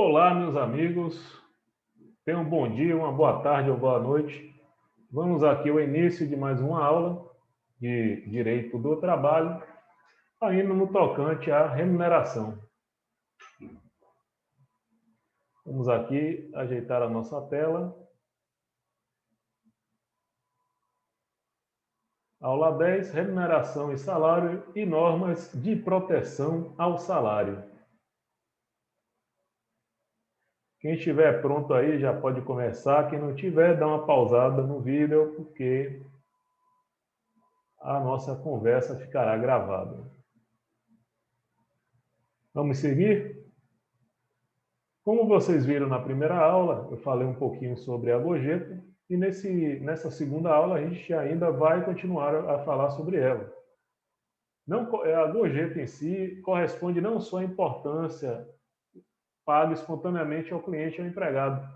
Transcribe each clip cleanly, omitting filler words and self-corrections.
Olá, meus amigos. Tenham um bom dia, uma boa tarde ou boa noite. Vamos aqui ao início de mais uma aula de Direito do Trabalho, ainda no tocante à remuneração. Vamos aqui ajeitar a nossa tela. Aula 10, remuneração e salário e normas de proteção ao salário. Quem estiver pronto aí já pode começar. Quem não tiver, dá uma pausada no vídeo, porque a nossa conversa ficará gravada. Vamos seguir? Como vocês viram na primeira aula, eu falei um pouquinho sobre a gorjeta, e nessa segunda aula a gente ainda vai continuar a falar sobre ela. Não, a gorjeta em si corresponde não só à importância paga espontaneamente ao cliente ou ao empregado,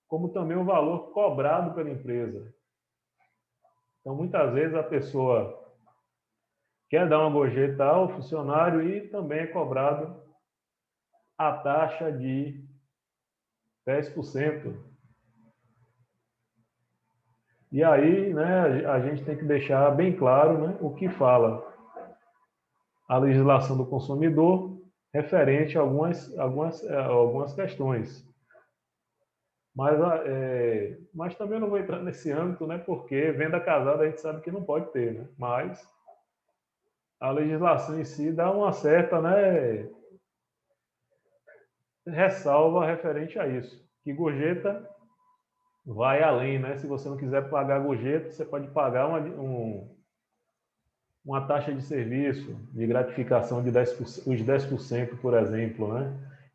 como também o valor cobrado pela empresa. Então, muitas vezes a pessoa quer dar uma gorjeta ao funcionário e também é cobrado a taxa de 10%. E aí, né, a gente tem que deixar bem claro, né, o que fala a legislação do consumidor referente a algumas questões. Mas também não vou entrar nesse âmbito, né, porque venda casada a gente sabe que não pode ter, né, mas a legislação em si dá uma certa, né, ressalva referente a isso, que gorjeta vai além, né? Se você não quiser pagar gorjeta, você pode pagar uma taxa de serviço, de gratificação de 10%, os 10%, por exemplo, né?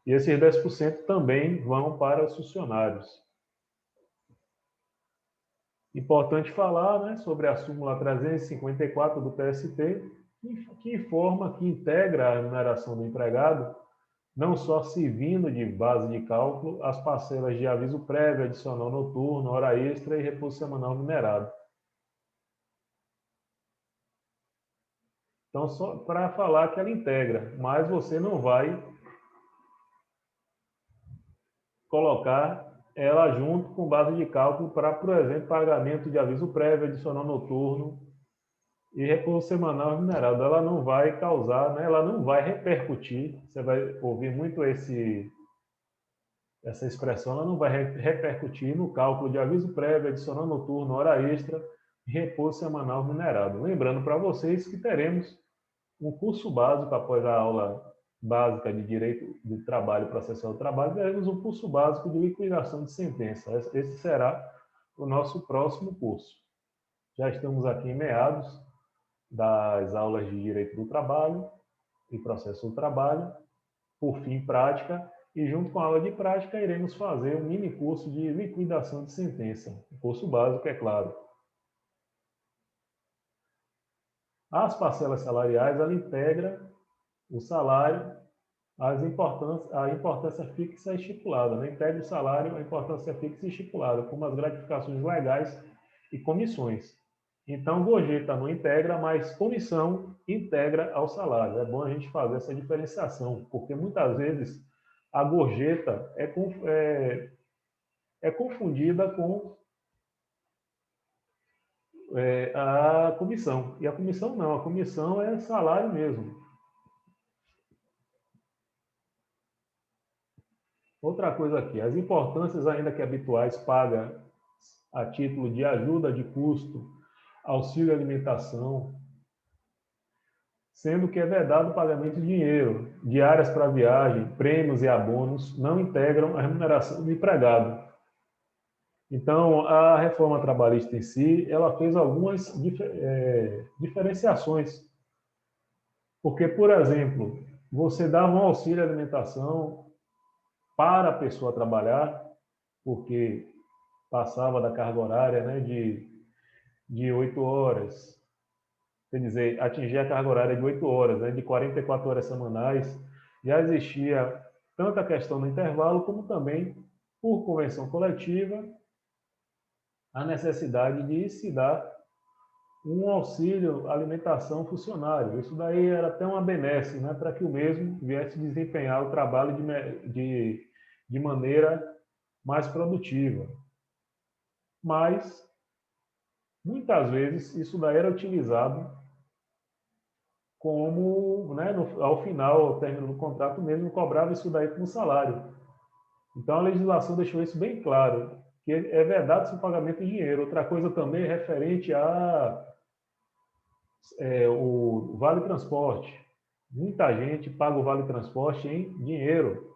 E esses 10% também vão para os funcionários. Importante falar, né, sobre a súmula 354 do TST, que informa que integra a remuneração do empregado, não só servindo de base de cálculo, as parcelas de aviso prévio, adicional noturno, hora extra e repouso semanal minerado. Então, só para falar que ela integra, mas você não vai colocar ela junto com base de cálculo para, por exemplo, pagamento de aviso prévio, adicional noturno e repouso semanal minerado. Ela não vai causar, né? Ela não vai repercutir. Você vai ouvir muito essa expressão, ela não vai repercutir no cálculo de aviso prévio, adicional noturno, hora extra e repouso semanal minerado. Lembrando para vocês que teremos um curso básico após a aula básica de Direito do Trabalho, Processual do Trabalho, teremos um curso básico de liquidação de sentença. Esse será o nosso próximo curso. Já estamos aqui em meados das aulas de Direito do Trabalho e Processo do Trabalho, por fim, prática, e junto com a aula de prática iremos fazer um mini curso de liquidação de sentença. Um curso básico, é claro. As parcelas salariais, ela integra o salário, a importância fixa estipulada, né? Integra o salário, a importância fixa estipulada, como as gratificações legais e comissões. Então, gorjeta não integra, mas comissão integra ao salário. É bom a gente fazer essa diferenciação, porque muitas vezes a gorjeta é confundida com a comissão. E a comissão não, a comissão é salário mesmo. Outra coisa aqui, as importâncias ainda que habituais paga a título de ajuda de custo, auxílio alimentação, sendo que é vedado o pagamento de dinheiro, diárias para viagem, prêmios e abonos não integram a remuneração do empregado. Então, a reforma trabalhista em si, ela fez algumas diferenciações. Porque, por exemplo, você dava um auxílio alimentação para a pessoa trabalhar, porque passava da carga horária, né, de 8 horas, quer dizer, atingir a carga horária de 8 horas, né, de 44 horas semanais, já existia tanto a questão do intervalo, como também, por convenção coletiva, a necessidade de se dar um auxílio alimentação funcionário. Isso daí era até uma benesse, né, para que o mesmo viesse desempenhar o trabalho de maneira mais produtiva. Mas, muitas vezes, isso daí era utilizado como, né, ao final, ao término do contrato mesmo, cobrava isso daí como salário. Então, a legislação deixou isso bem claro, que é verdade o pagamento em dinheiro. Outra coisa também é referente o vale transporte. Muita gente paga o vale transporte em dinheiro.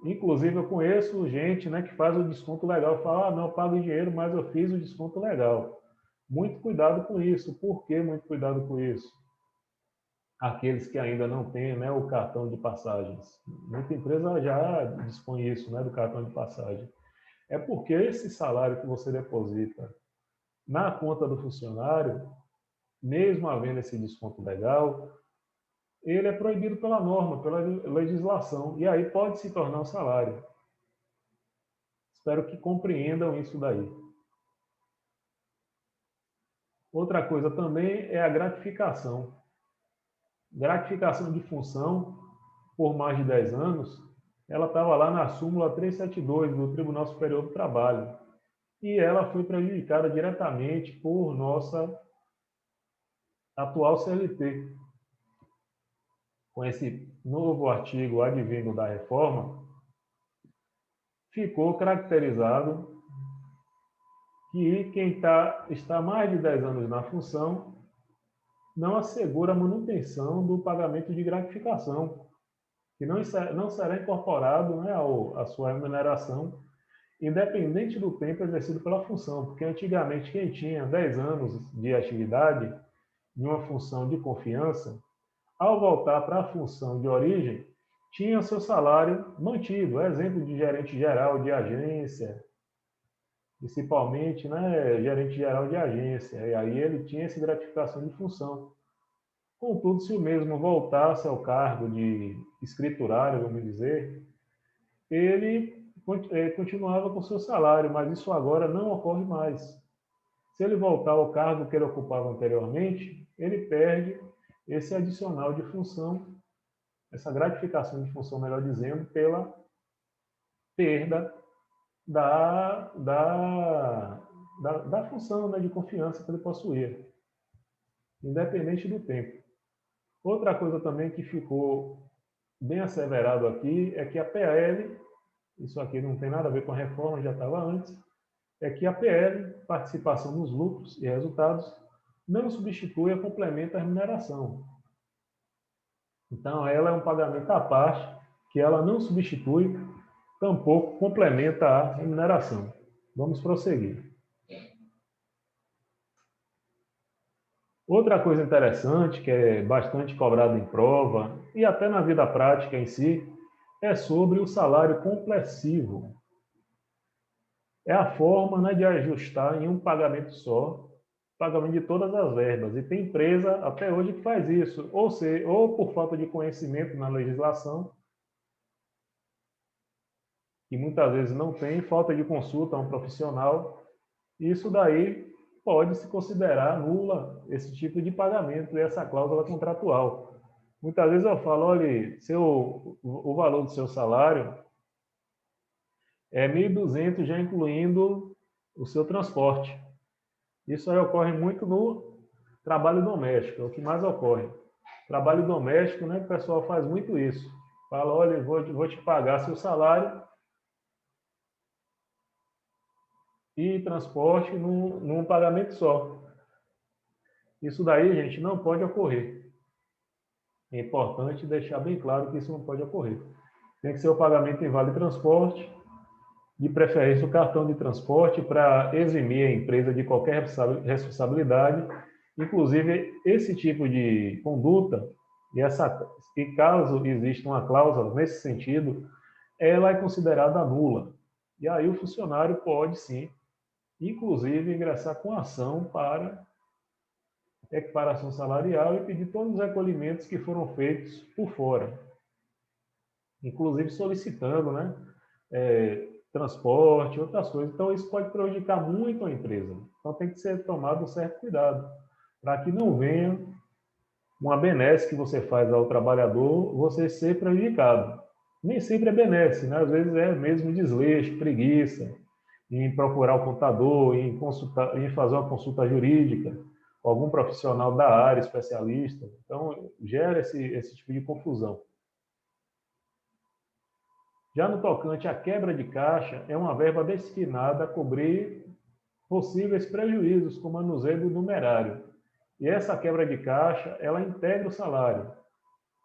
Inclusive, eu conheço gente, né, que faz o desconto legal, fala, não, eu pago em dinheiro, mas eu fiz o desconto legal. Muito cuidado com isso. Por que muito cuidado com isso? Aqueles que ainda não têm, né, o cartão de passagens. Muita empresa já dispõe isso, né, do cartão de passagem. É porque esse salário que você deposita na conta do funcionário, mesmo havendo esse desconto legal, ele é proibido pela norma, pela legislação, e aí pode se tornar um salário. Espero que compreendam isso daí. Outra coisa também é a gratificação. Gratificação de função por mais de 10 anos, ela estava lá na súmula 372 do Tribunal Superior do Trabalho. E ela foi prejudicada diretamente por nossa atual CLT. Com esse novo artigo advindo da reforma, ficou caracterizado que quem está mais de 10 anos na função não assegura a manutenção do pagamento de gratificação, que não será incorporado, né, à sua remuneração, independente do tempo exercido pela função, porque antigamente quem tinha 10 anos de atividade em uma função de confiança, ao voltar para a função de origem, tinha seu salário mantido, exemplo de gerente geral de agência, principalmente, né, gerente geral de agência, e aí ele tinha essa gratificação de função. Contudo, se o mesmo voltasse ao cargo de escriturário, vamos dizer, ele continuava com seu salário, mas isso agora não ocorre mais. Se ele voltar ao cargo que ele ocupava anteriormente, ele perde esse adicional de função, essa gratificação de função, melhor dizendo, pela perda da função, né, de confiança que ele possuía, independente do tempo. Outra coisa também que ficou bem asseverado aqui é que a PL, isso aqui não tem nada a ver com a reforma, já estava antes, é que a PL, participação nos lucros e resultados, não substitui a complementa a remuneração. Então, ela é um pagamento à parte, que ela não substitui, tampouco complementa a remuneração. Vamos prosseguir. Outra coisa interessante, que é bastante cobrada em prova, e até na vida prática em si, é sobre o salário complessivo. É a forma, né, de ajustar em um pagamento só, pagamento de todas as verbas. E tem empresa até hoje que faz isso, ou por falta de conhecimento na legislação, que muitas vezes não tem, falta de consulta a um profissional. Isso daí pode se considerar nula esse tipo de pagamento e essa cláusula contratual. Muitas vezes eu falo, olha, o valor do seu salário é 1.200 já incluindo o seu transporte. Isso aí ocorre muito no trabalho doméstico, é o que mais ocorre. Trabalho doméstico, né, o pessoal faz muito isso. Fala, olha, vou te pagar seu salário e transporte num pagamento só. Isso daí, gente, não pode ocorrer. É importante deixar bem claro que isso não pode ocorrer. Tem que ser o pagamento em vale transporte, de preferência o cartão de transporte, para eximir a empresa de qualquer responsabilidade. Inclusive, esse tipo de conduta, e caso exista uma cláusula nesse sentido, ela é considerada nula. E aí o funcionário pode, sim, inclusive, ingressar com ação para equiparação salarial e pedir todos os recolhimentos que foram feitos por fora, inclusive solicitando, né, transporte, outras coisas. Então, isso pode prejudicar muito a empresa. Então, tem que ser tomado um certo cuidado, para que não venha uma benesse que você faz ao trabalhador, você ser prejudicado. nem sempre é benéfico, né? Às vezes é mesmo desleixo, preguiça, em procurar o contador, em consultar, em fazer uma consulta jurídica, com algum profissional da área, especialista. Então, gera esse tipo de confusão. Já no tocante à quebra de caixa, é uma verba destinada a cobrir possíveis prejuízos com o manuseio do numerário. E essa quebra de caixa, ela integra o salário.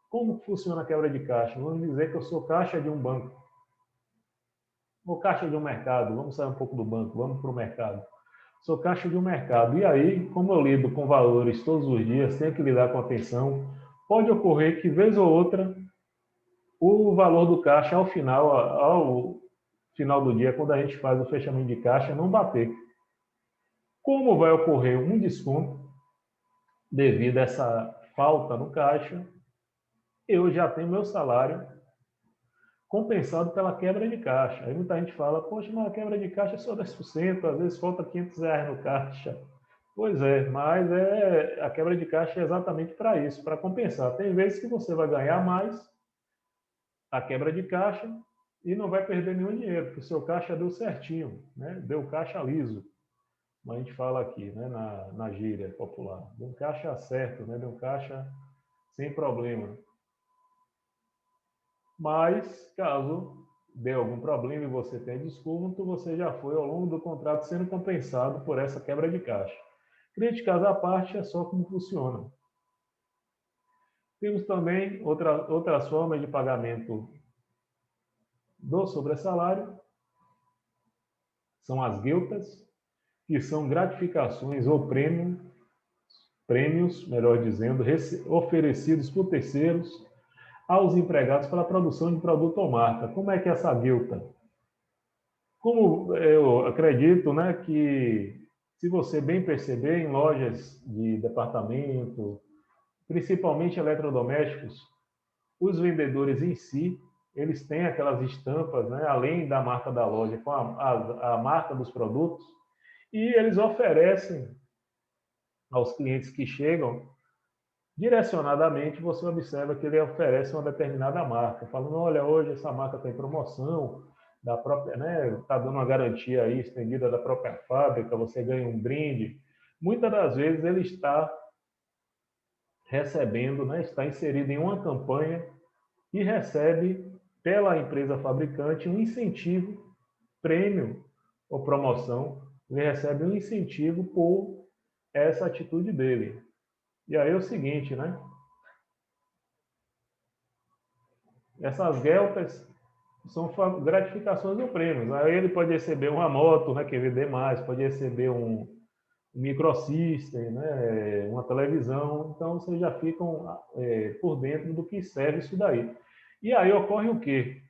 Como funciona a quebra de caixa? Vamos dizer que eu sou caixa de um banco, ou caixa de um mercado, vamos sair um pouco do banco, vamos para o mercado. Sou caixa de um mercado. E aí, como eu lido com valores todos os dias, tenho que lidar com atenção, pode ocorrer que, vez ou outra, o valor do caixa ao final do dia, quando a gente faz o fechamento de caixa, não bater. Como vai ocorrer um desconto devido a essa falta no caixa, eu já tenho meu salário compensado pela quebra de caixa. Aí muita gente fala, poxa, mas a quebra de caixa é só 10%, às vezes falta R$ 500 no caixa. Pois é, mas a quebra de caixa é exatamente para isso, para compensar. Tem vezes que você vai ganhar mais a quebra de caixa e não vai perder nenhum dinheiro, porque o seu caixa deu certinho, né? Deu caixa liso, como a gente fala aqui, né? na gíria popular. Deu caixa certo, né? Deu caixa sem problema. Mas, caso dê algum problema e você tenha desconto, você já foi ao longo do contrato sendo compensado por essa quebra de caixa. Críticas à parte, é só como funciona. Temos também outras formas de pagamento do sobressalário, são as guiltas, que são gratificações ou prêmios, melhor dizendo, oferecidos por terceiros aos empregados pela produção de produto ou marca. Como é que é essa guilta? Como eu acredito, né, que se você bem perceber em lojas de departamento, principalmente eletrodomésticos, os vendedores em si, eles têm aquelas estampas, né, além da marca da loja, com a marca dos produtos, e eles oferecem aos clientes que chegam, direcionadamente, você observa que ele oferece uma determinada marca, falando, olha, hoje essa marca está em promoção, da própria, né, está dando uma garantia aí estendida da própria fábrica, você ganha um brinde. Muitas das vezes ele está recebendo, né, está inserido em uma campanha e recebe pela empresa fabricante um incentivo, prêmio ou promoção, ele recebe um incentivo por essa atitude dele. E aí é o seguinte, né? Essas gueltas são gratificações ou prêmios. Aí ele pode receber uma moto, né, que vender mais, pode receber um microsystem, né, uma televisão. Então, vocês já ficam por dentro do que serve isso daí. E aí ocorre o quê?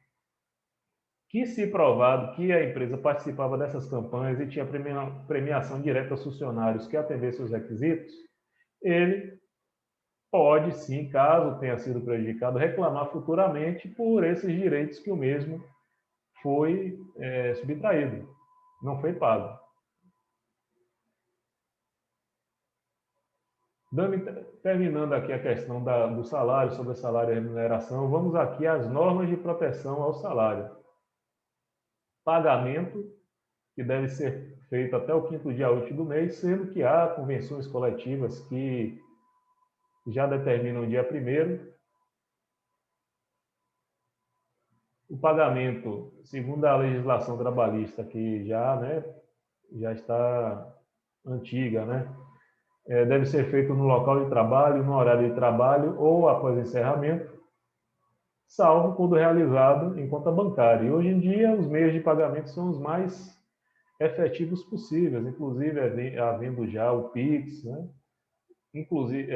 Que se provado que a empresa participava dessas campanhas e tinha premiação direta aos funcionários que atendessem os requisitos, ele pode sim, caso tenha sido prejudicado, reclamar futuramente por esses direitos que o mesmo foi subtraído, não foi pago. Terminando aqui a questão do salário, sobre salário e remuneração, vamos aqui às normas de proteção ao salário. Pagamento, que deve ser feito até o 5º dia útil do mês, sendo que há convenções coletivas que já determinam o dia 1º. O pagamento, segundo a legislação trabalhista, que já está antiga, né? Deve ser feito no local de trabalho, no horário de trabalho ou após encerramento, salvo quando realizado em conta bancária. E hoje em dia, os meios de pagamento são os mais efetivos possíveis, inclusive havendo já o Pix, né? Inclusive,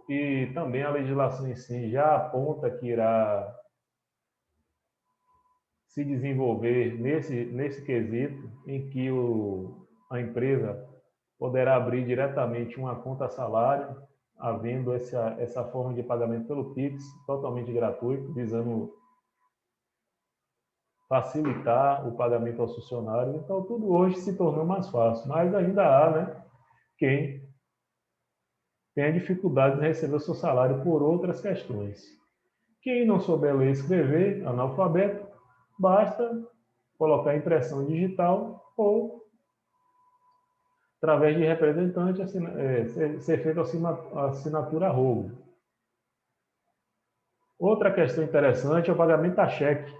e também a legislação em si já aponta que irá se desenvolver nesse quesito em que a empresa poderá abrir diretamente uma conta salário, havendo essa forma de pagamento pelo Pix, totalmente gratuito, visando facilitar o pagamento aos funcionários. Então, tudo hoje se tornou mais fácil, mas ainda há, né, quem tem a dificuldade de receber o seu salário por outras questões. Quem não souber ler e escrever, analfabeto, basta colocar impressão digital ou, através de representante, ser feita a assinatura a rogo. Outra questão interessante é o pagamento a cheque.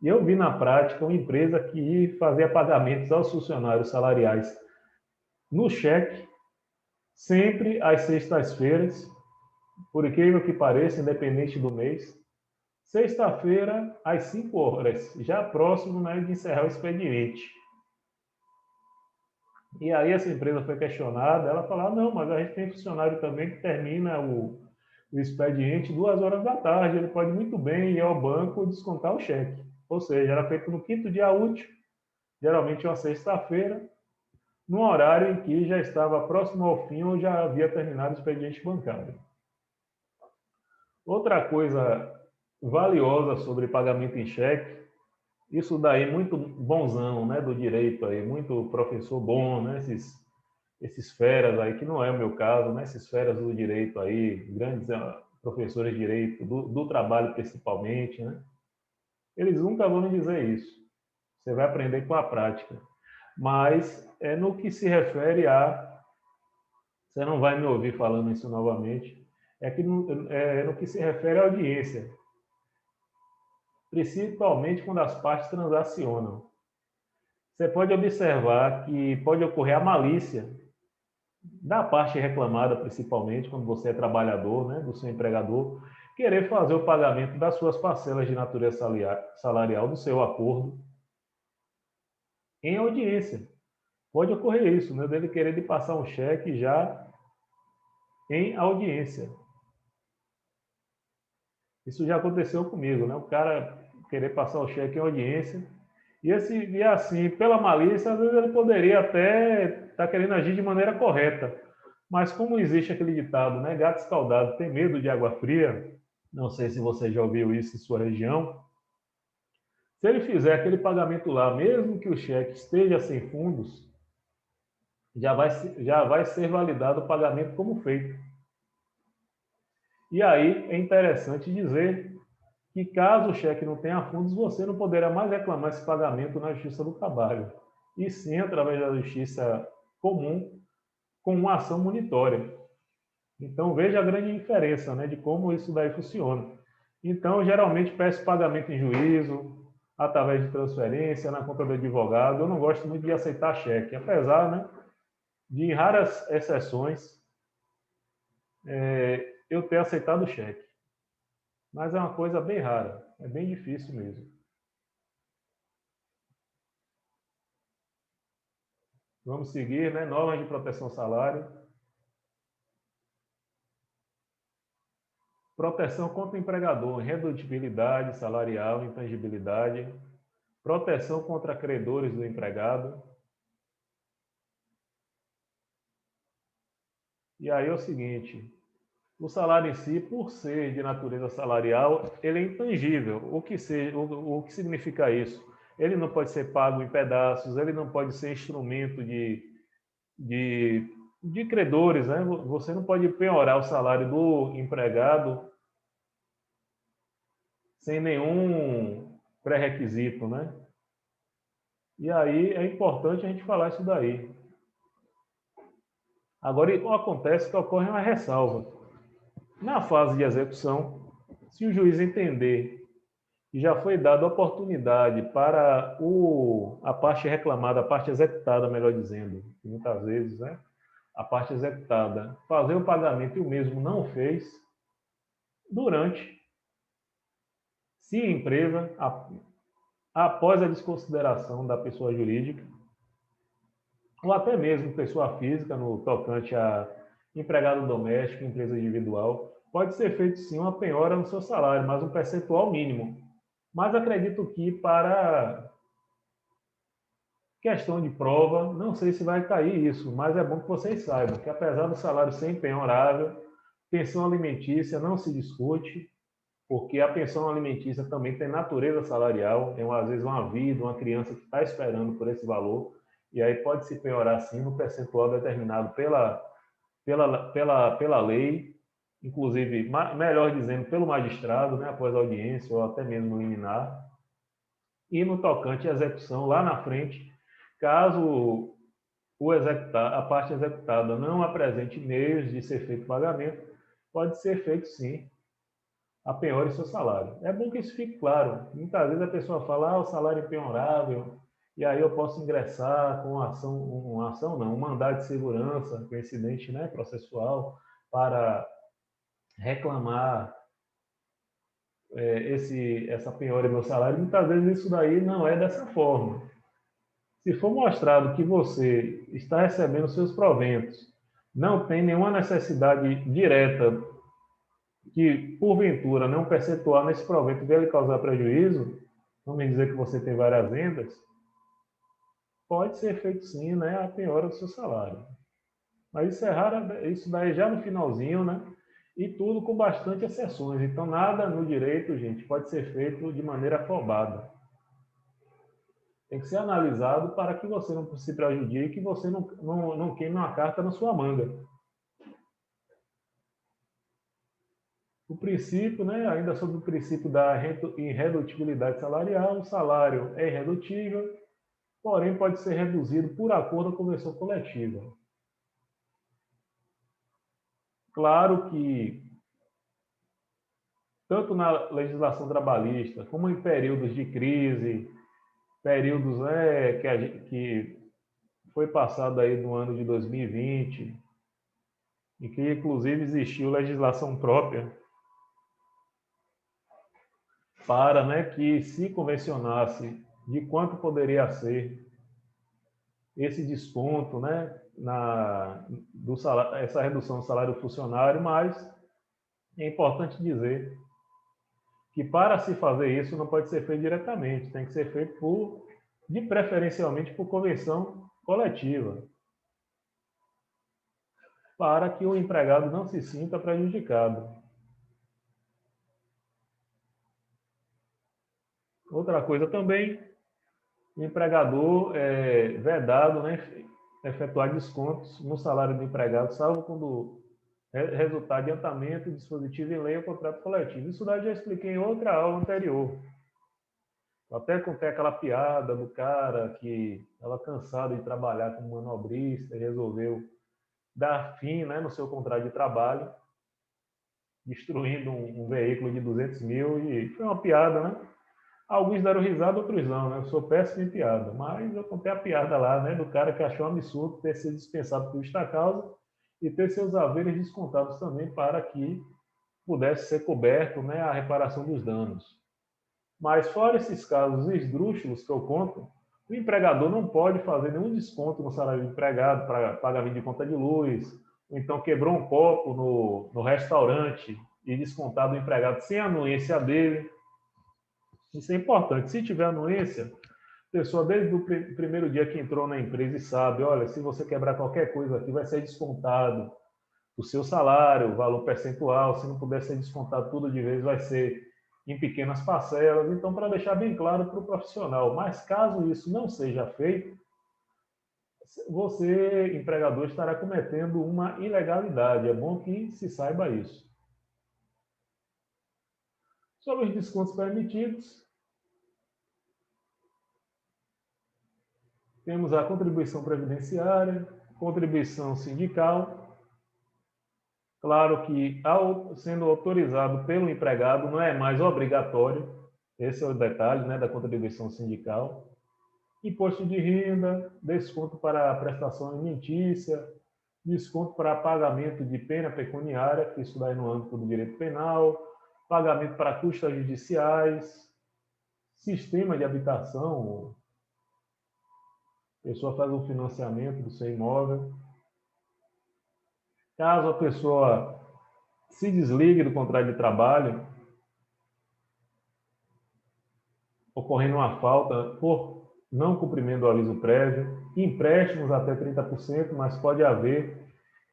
E eu vi na prática uma empresa que fazia pagamentos aos funcionários salariais no cheque, sempre às sextas-feiras, por incrível que pareça, independente do mês. Sexta-feira, às 5 horas, já próximo, né, de encerrar o expediente. E aí essa empresa foi questionada, ela falou, não, mas a gente tem funcionário também que termina o expediente 2 horas da tarde, ele pode muito bem ir ao banco descontar o cheque. Ou seja, era feito no quinto dia útil, geralmente uma sexta-feira, num horário em que já estava próximo ao fim ou já havia terminado o expediente bancário. Outra coisa valiosa sobre pagamento em cheque, isso daí muito bonzão, né, do direito aí, muito professor bom, né, esses feras aí, que não é o meu caso, né, esses feras do direito aí, grandes professores de direito, do trabalho principalmente, né, eles nunca vão dizer isso. Você vai aprender com a prática. Mas é no que se refere a, você não vai me ouvir falando isso novamente, no que se refere à audiência, principalmente quando as partes transacionam. Você pode observar que pode ocorrer a malícia da parte reclamada, principalmente quando você é trabalhador, né, do seu empregador, querer fazer o pagamento das suas parcelas de natureza salarial do seu acordo em audiência. Pode ocorrer isso, né, dele querer lhe passar um cheque já em audiência. Isso já aconteceu comigo, né? O cara querer passar o cheque em audiência e assim, pela malícia, às vezes ele poderia até estar querendo agir de maneira correta. Mas como existe aquele ditado, né? Gato escaldado tem medo de água fria. Não sei se você já ouviu isso em sua região. Se ele fizer aquele pagamento lá, mesmo que o cheque esteja sem fundos, já vai ser validado o pagamento como feito. E aí é interessante dizer que caso o cheque não tenha fundos, você não poderá mais reclamar esse pagamento na Justiça do Trabalho, e sim através da Justiça comum, com uma ação monitória. Então, veja a grande diferença, né, de como isso daí funciona. Então, eu geralmente peço pagamento em juízo, através de transferência, na conta do advogado. Eu não gosto muito de aceitar cheque, apesar, né, de em raras exceções eu ter aceitado cheque. Mas é uma coisa bem rara, é bem difícil mesmo. Vamos seguir, né? Normas de proteção salário. Proteção contra o empregador, redutibilidade salarial, intangibilidade. Proteção contra credores do empregado. E aí é o seguinte, o salário em si, por ser de natureza salarial, ele é intangível. O que significa isso? Ele não pode ser pago em pedaços, ele não pode ser instrumento de, de credores, né? Você não pode penhorar o salário do empregado sem nenhum pré-requisito, né? E aí é importante a gente falar isso daí. Agora, acontece que ocorre uma ressalva. Na fase de execução, se o juiz entender que já foi dada oportunidade para a parte reclamada, a parte executada, melhor dizendo, muitas vezes, né? A parte executada fazer o pagamento e o mesmo não fez, durante, se a empresa, após a desconsideração da pessoa jurídica, ou até mesmo pessoa física, no tocante a empregado doméstico, empresa individual, pode ser feito sim uma penhora no seu salário, mas um percentual mínimo. Mas acredito que para questão de prova, não sei se vai cair isso, mas é bom que vocês saibam que apesar do salário ser impenhorável, pensão alimentícia não se discute, porque a pensão alimentícia também tem natureza salarial, é às vezes uma vida, uma criança que está esperando por esse valor, e aí pode se penhorar sim no percentual determinado pela lei, inclusive, melhor dizendo, pelo magistrado, né, após a audiência ou até mesmo liminar, e no tocante à execução lá na frente, caso a parte executada não apresente meios de ser feito pagamento, pode ser feito sim a penhora seu salário. É bom que isso fique claro. Muitas vezes a pessoa fala, o salário é penhorável, e aí eu posso ingressar com uma ação não, um mandado de segurança, coincidente, né, processual, para reclamar essa penhora do meu salário. Muitas vezes isso daí não é dessa forma. Se for mostrado que você está recebendo seus proventos, não tem nenhuma necessidade direta que, porventura, não percentual nesse provento venha lhe causar prejuízo, não me dizer que você tem várias vendas, pode ser feito sim, né, a penhora do seu salário. Mas isso é raro, isso daí já no finalzinho, né? E tudo com bastante exceções. Então, nada no direito, gente, pode ser feito de maneira afobada. Tem que ser analisado para que você não se prejudique e você não queime uma carta na sua manga. O princípio, né, ainda sobre o princípio da irredutibilidade salarial, o salário é irredutível, porém pode ser reduzido por acordo com a convenção coletiva. Claro que, tanto na legislação trabalhista, como em períodos de crise, períodos que foi passado aí no ano de 2020, em que inclusive existiu legislação própria para, né, que se convencionasse de quanto poderia ser esse desconto, né, do salário, essa redução do salário do funcionário, mas é importante dizer que para se fazer isso não pode ser feito diretamente, tem que ser feito preferencialmente por convenção coletiva, para que o empregado não se sinta prejudicado. Outra coisa também, o empregador é vedado, né, efetuar descontos no salário do empregado, salvo quando resultar adiantamento, dispositivo em lei ou contrato coletivo. Isso daí eu já expliquei em outra aula anterior. Eu até contei aquela piada do cara que estava cansado de trabalhar como manobrista e resolveu dar fim, né, no seu contrato de trabalho, destruindo um veículo de 200 mil, e foi uma piada, né? Alguns deram risada, outros não, né? Eu sou péssimo em piada, mas eu contei a piada lá, né, do cara que achou um absurdo ter sido dispensado por justa causa e ter seus haveres descontados também para que pudesse ser coberto, né, a reparação dos danos. Mas fora esses casos esdrúxulos que eu conto, o empregador não pode fazer nenhum desconto no salário do empregado para pagamento de conta de luz, ou então quebrou um copo no restaurante e descontar do empregado sem a anuência dele. Isso é importante. Se tiver anuência, a pessoa desde o primeiro dia que entrou na empresa e sabe, olha, se você quebrar qualquer coisa aqui, vai ser descontado o seu salário, o valor percentual, se não puder ser descontado tudo de vez, vai ser em pequenas parcelas. Então, para deixar bem claro para o profissional, mas caso isso não seja feito, você, empregador, estará cometendo uma ilegalidade. É bom que se saiba isso. Sobre os descontos permitidos, temos a contribuição previdenciária, contribuição sindical. Claro que, sendo autorizado pelo empregado, não é mais obrigatório. Esse é o detalhe, né, da contribuição sindical. Imposto de renda, desconto para a prestação alimentícia, desconto para pagamento de pena pecuniária, que isso daí no âmbito do direito penal, pagamento para custas judiciais, sistema de habitação, a pessoa faz um financiamento do seu imóvel. Caso a pessoa se desligue do contrato de trabalho, ocorrendo uma falta por não cumprimento do aviso prévio, empréstimos até 30%, mas pode haver,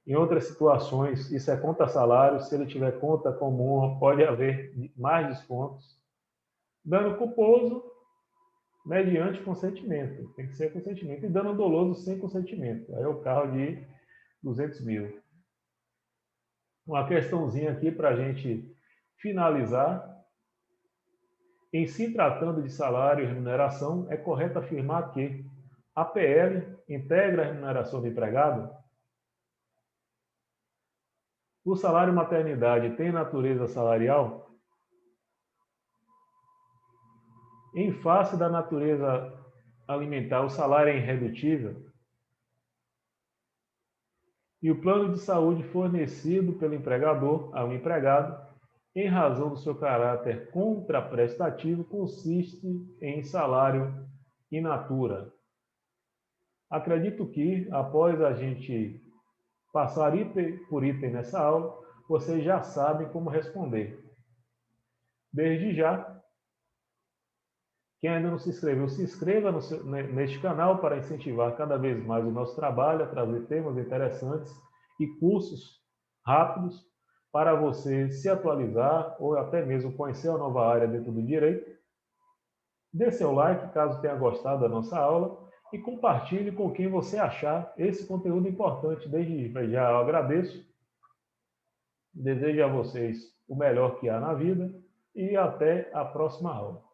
em outras situações, isso é conta salário, se ele tiver conta comum, pode haver mais descontos. Dano culposo, mediante consentimento, tem que ser consentimento, e dano doloso sem consentimento, aí é o carro de 200 mil. Uma questãozinha aqui para a gente finalizar. Em se tratando de salário e remuneração, é correto afirmar que a PL integra a remuneração do empregado? O salário maternidade tem natureza salarial? Em face da natureza alimentar, o salário é irredutível? E o plano de saúde fornecido pelo empregador ao empregado, em razão do seu caráter contraprestativo, consiste em salário in natura. Acredito que, após a gente passar item por item nessa aula, vocês já sabem como responder. Desde já, quem ainda não se inscreveu, se inscreva neste canal para incentivar cada vez mais o nosso trabalho, a trazer temas interessantes e cursos rápidos para você se atualizar ou até mesmo conhecer a nova área dentro do direito. Dê seu like caso tenha gostado da nossa aula e compartilhe com quem você achar esse conteúdo importante. Desde já eu agradeço, desejo a vocês o melhor que há na vida e até a próxima aula.